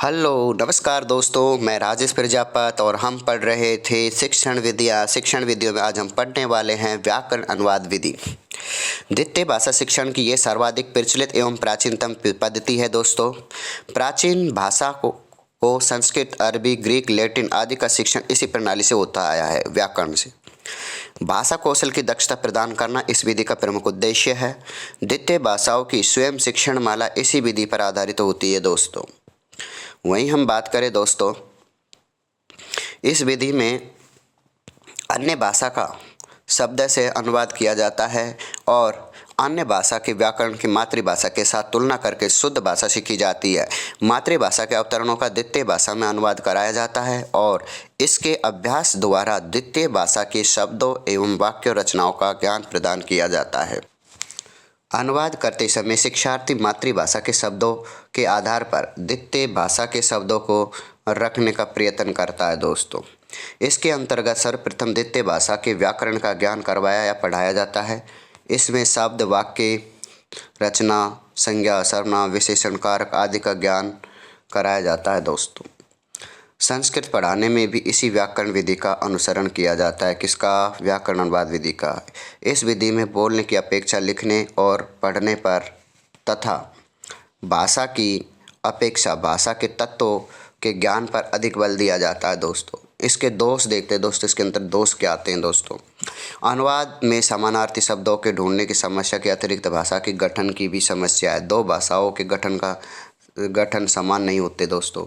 Hello नमस्कार दोस्तों, मैं राजेश प्रजापत और हम पढ़ रहे थे शिक्षण विधियों में आज हम पढ़ने वाले हैं व्याकरण अनुवाद विधि। द्वितीय भाषा शिक्षण की ये सर्वाधिक प्रचलित एवं प्राचीनतम पद्धति है दोस्तों। प्राचीन भाषा को संस्कृत, अरबी, ग्रीक, लैटिन आदि का शिक्षण इसी प्रणाली से होता आया है। व्याकरण से भाषा कौशल की दक्षता प्रदान करना इस विधि का प्रमुख उद्देश्य है। द्वितीय भाषाओं की स्वयं शिक्षण माला इसी विधि पर आधारित होती है दोस्तों। वहीं हम बात करें दोस्तों, इस विधि में अन्य भाषा का शब्द से अनुवाद किया जाता है और अन्य भाषा के व्याकरण की मातृभाषा के साथ तुलना करके शुद्ध भाषा सीखी जाती है। मातृभाषा के अवतरणों का द्वितीय भाषा में अनुवाद कराया जाता है और इसके अभ्यास द्वारा द्वितीय भाषा के शब्दों एवं वाक्य रचनाओं का ज्ञान प्रदान किया जाता है। अनुवाद करते समय शिक्षार्थी मातृभाषा के शब्दों के आधार पर द्वितीय भाषा के शब्दों को रखने का प्रयत्न करता है दोस्तों। इसके अंतर्गत सर्वप्रथम द्वितीय भाषा के व्याकरण का ज्ञान करवाया या पढ़ाया जाता है। इसमें शब्द, वाक्य रचना, संज्ञा, सर्वनाम, विशेषण, कारक आदि का ज्ञान कराया जाता है दोस्तों। संस्कृत पढ़ाने में भी इसी व्याकरण विधि का अनुसरण किया जाता है। किसका? व्याकरण अनुवाद विधि का। इस विधि में बोलने की अपेक्षा लिखने और पढ़ने पर तथा भाषा की अपेक्षा भाषा के तत्वों के ज्ञान पर अधिक बल दिया जाता है दोस्तों। इसके दोष देखते हैं दोस्तों, इसके अंदर दोष क्या आते हैं दोस्तों। अनुवाद में समानार्थी शब्दों के ढूंढने की समस्या के अतिरिक्त भाषा के गठन की भी समस्या है। दो भाषाओं के गठन समान नहीं होते दोस्तों।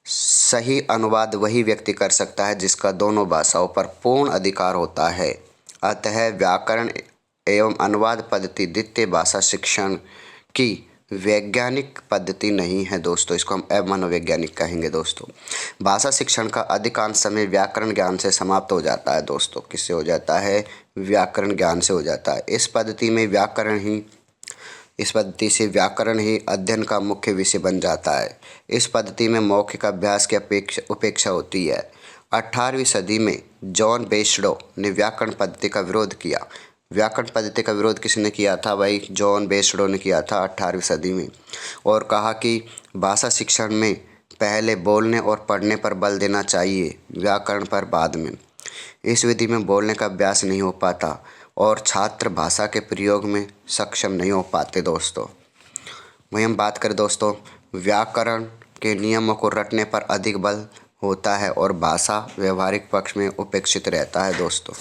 सही अनुवाद वही व्यक्ति कर सकता है जिसका दोनों भाषाओं पर पूर्ण अधिकार होता है। अतः व्याकरण एवं अनुवाद पद्धति द्वितीय भाषा शिक्षण की वैज्ञानिक पद्धति नहीं है दोस्तों। इसको हम अमनोवैज्ञानिक कहेंगे दोस्तों। भाषा शिक्षण का अधिकांश समय व्याकरण ज्ञान से समाप्त हो जाता है दोस्तों। किससे हो जाता है? व्याकरण ज्ञान से हो जाता है। इस पद्धति से व्याकरण ही अध्ययन का मुख्य विषय बन जाता है। इस पद्धति में मौखिक अभ्यास की उपेक्षा होती है। 18वीं सदी में जॉन बेसडो ने व्याकरण पद्धति का विरोध किया। व्याकरण पद्धति का विरोध किसने किया था भाई? जॉन बेसडो ने किया था 18वीं सदी में, और कहा कि भाषा शिक्षण में पहले बोलने और पढ़ने पर बल देना चाहिए, व्याकरण पर बाद में। इस विधि में बोलने का अभ्यास नहीं हो पाता और छात्र भाषा के प्रयोग में सक्षम नहीं हो पाते दोस्तों। वहीं हम बात करें दोस्तों, व्याकरण के नियमों को रटने पर अधिक बल होता है और भाषा व्यवहारिक पक्ष में उपेक्षित रहता है दोस्तों।